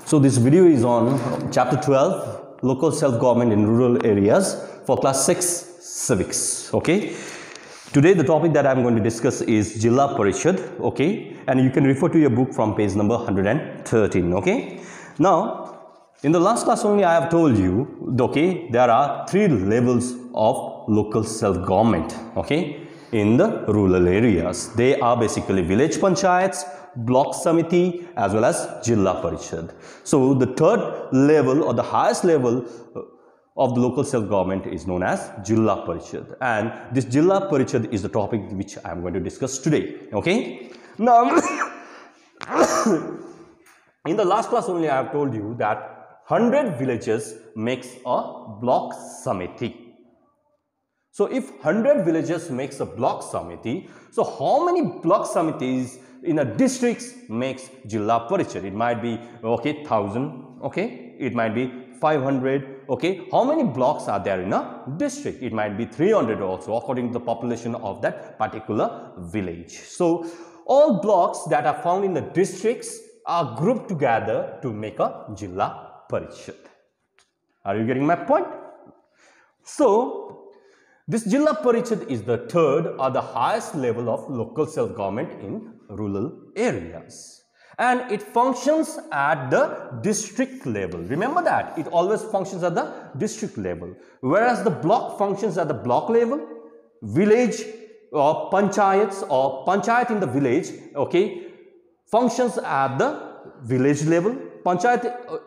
So this video is on chapter 12, local self-government in rural areas for class 6 civics. Okay. Today the topic that I'm going to discuss is Jilla Parishad. Okay. And you can refer to your book from page number 113. Okay. Now, in the last class only I have told you, okay, there are 3 levels of local self-government. Okay. In the rural areas. They are basically village panchayats, block samiti, as well as Jilla Parishad. So the third level or the highest level of the local self-government is known as Jilla Parishad, and this Jilla Parishad is the topic which I am going to discuss today. Okay. Now, in the last class only I have told you that 100 villages makes a block samiti. So if 100 villages makes a block samiti, so how many block samitis in a district makes Jilla Parishad? It might be, okay, 1000, okay, it might be 500, okay. How many blocks are there in a district? It might be 300 also, according to the population of that particular village. So all blocks that are found in the districts are grouped together to make a Jilla Parishad. Are you getting my point? So this Jilla Parishad is the third or the highest level of local self-government in rural areas. And it functions at the district level. Remember that. It always functions at the district level. Whereas the block functions at the block level, village or panchayats or panchayat in the village, okay, functions at the village level. Panchayat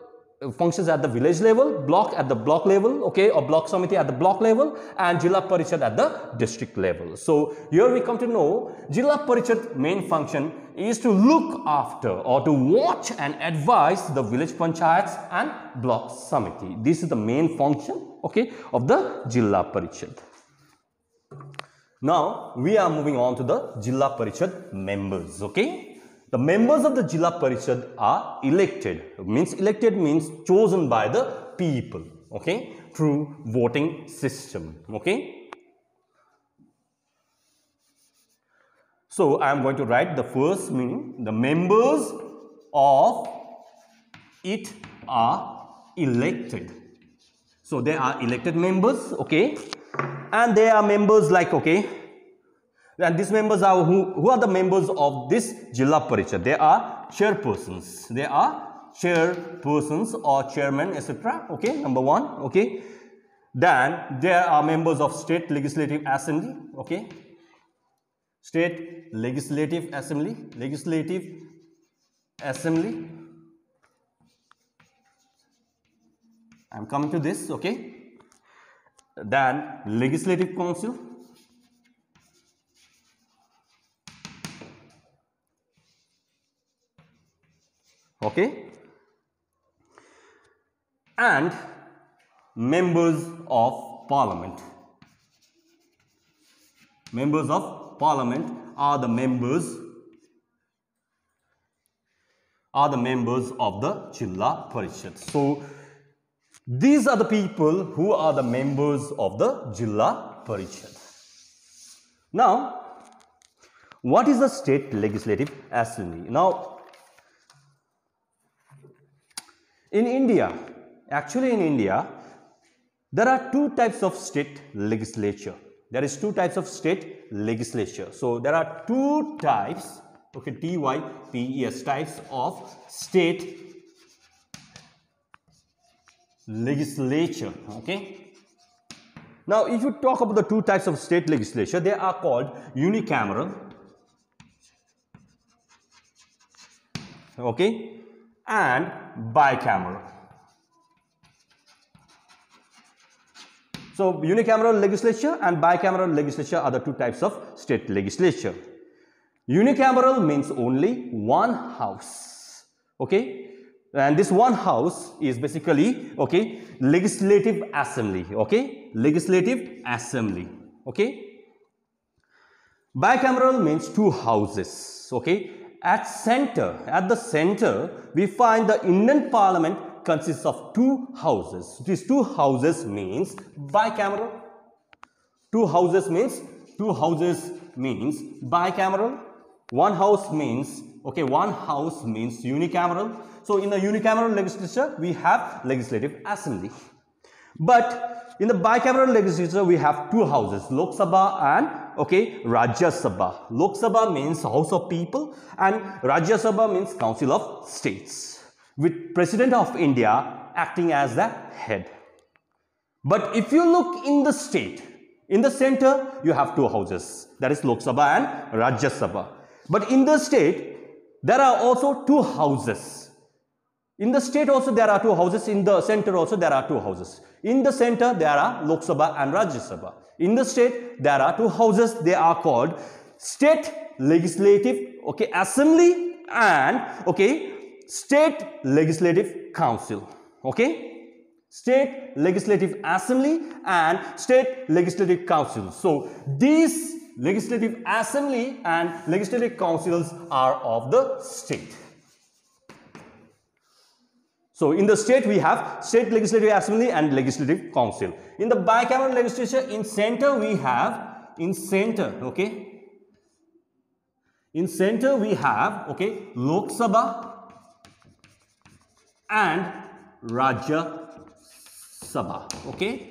functions at the village level, block at the block level, okay, or block samiti at the block level, and Jilla Parishad at the district level. So here we come to know Jilla Parishad main function is to look after or to watch and advise the village panchayats and block samiti. This is the main function, okay, of the Jilla Parishad. Now we are moving on to the Jilla Parishad members, okay. The members of the Jilla Parishad are elected. Elected means chosen by the people, okay, through voting system, okay. So I am going to write the first meaning. The members of it are elected. So they are elected members, okay, and they are members like, okay. And these members are who are the members of this Jilla Parishad? They are chairpersons. They are chairpersons or chairmen, etc. Okay, number 1. Okay. Then there are members of State Legislative Assembly. Okay. State Legislative Assembly. Legislative Assembly. I am coming to this. Okay. Then Legislative Council. Okay, and members of parliament. Members of parliament are the members of the Jilla Parishad. So these are the people who are the members of the Jilla Parishad. Now, what is the State Legislative Assembly? Now, in India, there are 2 types of state legislature. There is 2 types of state legislature. So there are 2 types, okay, TYPES, types of state legislature, okay. Now, if you talk about the 2 types of state legislature, they are called unicameral, okay, and bicameral. So unicameral legislature and bicameral legislature are the 2 types of state legislature. Unicameral means only one house, okay, and this one house is basically, okay, legislative assembly, okay, legislative assembly, okay. Bicameral means 2 houses, okay. At the center, we find the Indian Parliament consists of 2 houses. These 2 houses means bicameral. 2 houses means bicameral. One house means okay, one house means unicameral. So in the unicameral legislature, we have legislative assembly. But in the bicameral legislature, we have two houses, Lok Sabha and, okay, Rajya Sabha. Lok Sabha means House of People and Rajya Sabha means Council of States, with President of India acting as the head. But if you look in the state, in the center, you have two houses, that is Lok Sabha and Rajya Sabha. But in the state, there are also two houses. In the state also there are two houses, in the center also there are two houses. In the center there are Lok Sabha and Rajya Sabha. In the state there are two houses, they are called State Legislative, okay, Assembly and, okay, State Legislative Council, okay. State Legislative Assembly and State Legislative Council. So these Legislative Assembly and Legislative Councils are of the state. So in the state we have State Legislative Assembly and Legislative Council. In the bicameral legislature, in center we have, okay, in center we have, okay, Lok Sabha and Rajya Sabha, okay.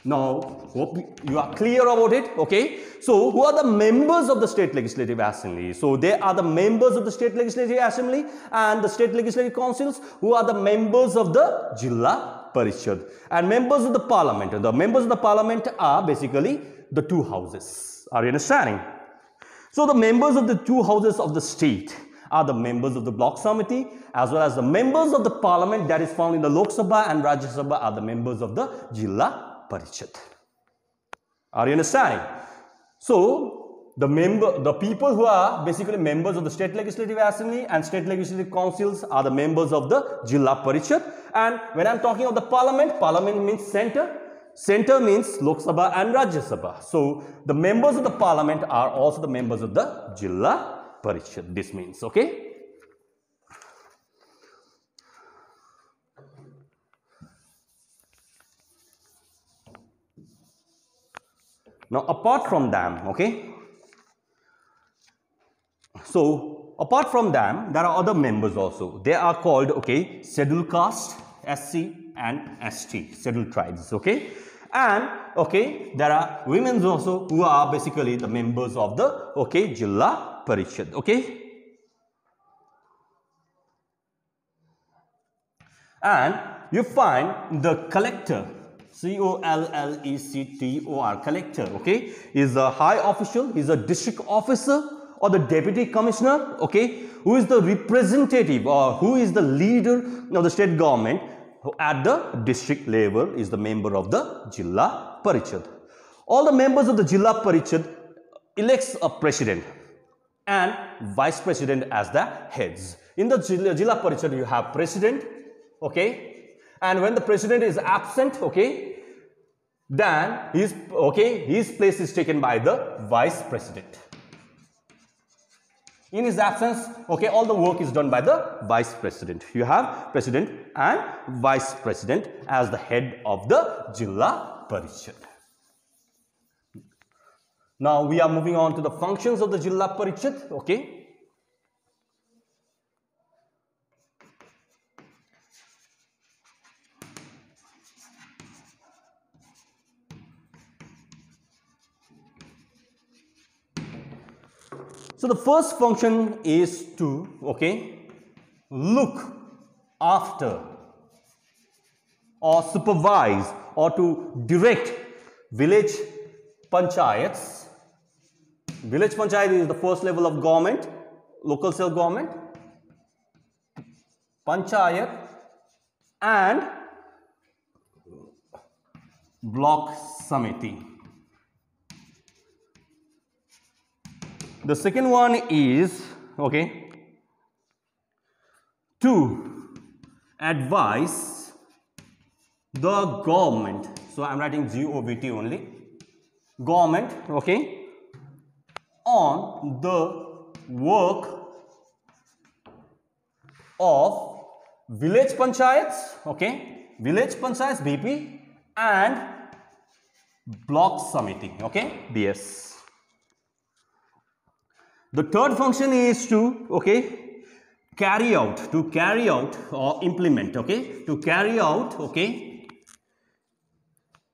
Now hope you are clear about it, okay. So who are the members of the State Legislative Assembly? So they are the members of the State Legislative Assembly and the State Legislative Councils, who are the members of the Jilla Parishad and members of the Parliament. And the members of the Parliament are basically the two houses. Are you understanding? So the members of the two houses of the state are the members of the Block Samiti, as well as the members of the Parliament that is found in the Lok Sabha and Rajya Sabha are the members of the Jilla Parishad. Are you understanding? So the people who are basically members of the State Legislative Assembly and State Legislative Councils are the members of the Jilla Parishad. And when I am talking of the Parliament, Parliament means center. Center means Lok Sabha and Rajya Sabha. So the members of the Parliament are also the members of the Jilla Parishad. This means, okay. Now apart from them, okay, so apart from them there are other members also. They are called, okay, scheduled caste, SC and ST, scheduled tribes, okay. And, okay, there are women also who are basically the members of the, okay, Jilla Parishad, okay. And you find the collector, C-O-L-L-E-C-T-O-R, collector, okay, is a high official, is a district officer or the deputy commissioner, okay, who is the representative or who is the leader of the state government at the district level, is the member of the Jilla Parishad. All the members of the Jilla Parishad elects a president and vice president as the heads. In the Jilla Parishad you have president, okay, and when the president is absent, okay, then his place is taken by the vice president. In his absence, okay, all the work is done by the vice president. You have president and vice president as the head of the Jilla Parishad. Now we are moving on to the functions of the Jilla Parishad, okay. So the first function is to, okay, look after or supervise or to direct village panchayats. Village panchayat is the first level of government, local self-government, panchayat and block samiti. The second one is, okay, to advise the government. So I am writing GOVT only. Government, okay, on the work of village panchayats, okay, village panchayats BP and block samiti, okay, BS. The third function is to, okay, carry out or implement, okay, to carry out, okay,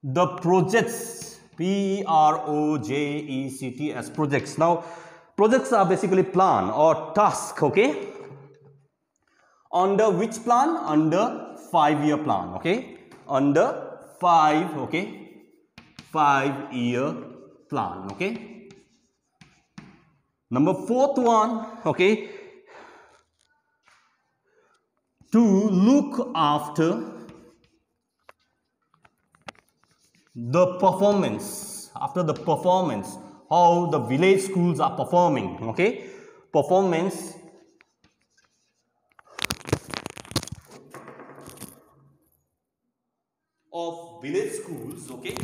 the projects, projects, projects. Now projects are basically plan or task, okay, under which plan? Under 5-year plan, okay, under 5-year plan, okay. Number 4th one, okay, to look after the performance, how the village schools are performing, okay, performance of village schools, okay.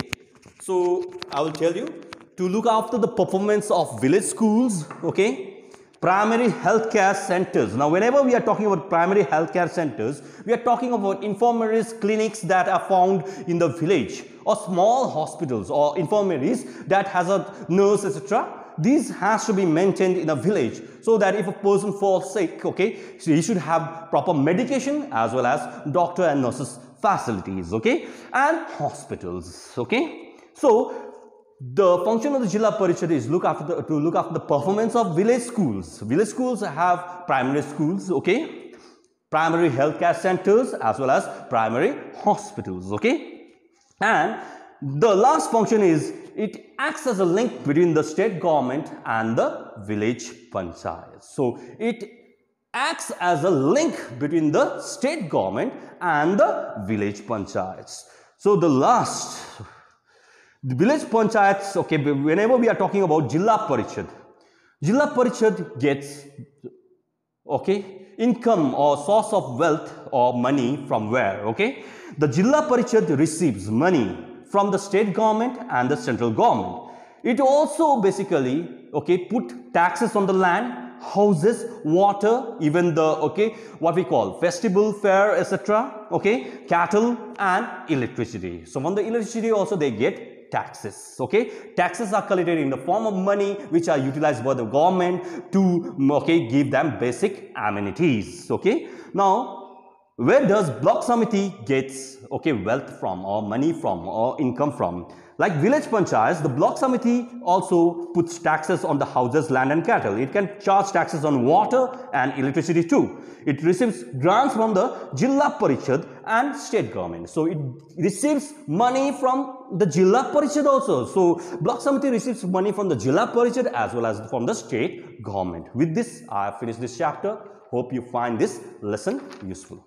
So I will tell you, to look after the performance of village schools, okay, primary healthcare centers. Now whenever we are talking about primary healthcare centers, we are talking about infirmaries, clinics that are found in the village, or small hospitals or infirmaries that has a nurse, etc. These has to be maintained in a village, so that if a person falls sick, okay, so he should have proper medication as well as doctor and nurses facilities, okay, and hospitals, okay. So the function of the Jilla Parishad is to look after the performance of village schools. Village schools have primary schools, okay, primary healthcare centers as well as primary hospitals, okay. And the last function is it acts as a link between the state government and the village panchayat. So it acts as a link between the state government and the village panchayats. So the village panchayats, okay, whenever we are talking about Jilla Parishad gets, okay, income or source of wealth or money from where, okay. The Jilla Parishad receives money from the state government and the central government. It also basically, okay, put taxes on the land, houses, water, even the, okay, what we call festival fair, etc., okay, cattle and electricity. So from the electricity also they get taxes, okay. Taxes are collected in the form of money which are utilized by the government to, okay, give them basic amenities, okay. Now where does Block Samiti gets, okay, wealth from or money from or income from? Like village panchayats, the Block Samiti also puts taxes on the houses, land and cattle. It can charge taxes on water and electricity too. It receives grants from the Jilla Parishad and state government. So it receives money from the Jilla Parishad also. So Block Samiti receives money from the Jilla Parishad as well as from the state government. With this, I have finished this chapter. Hope you find this lesson useful.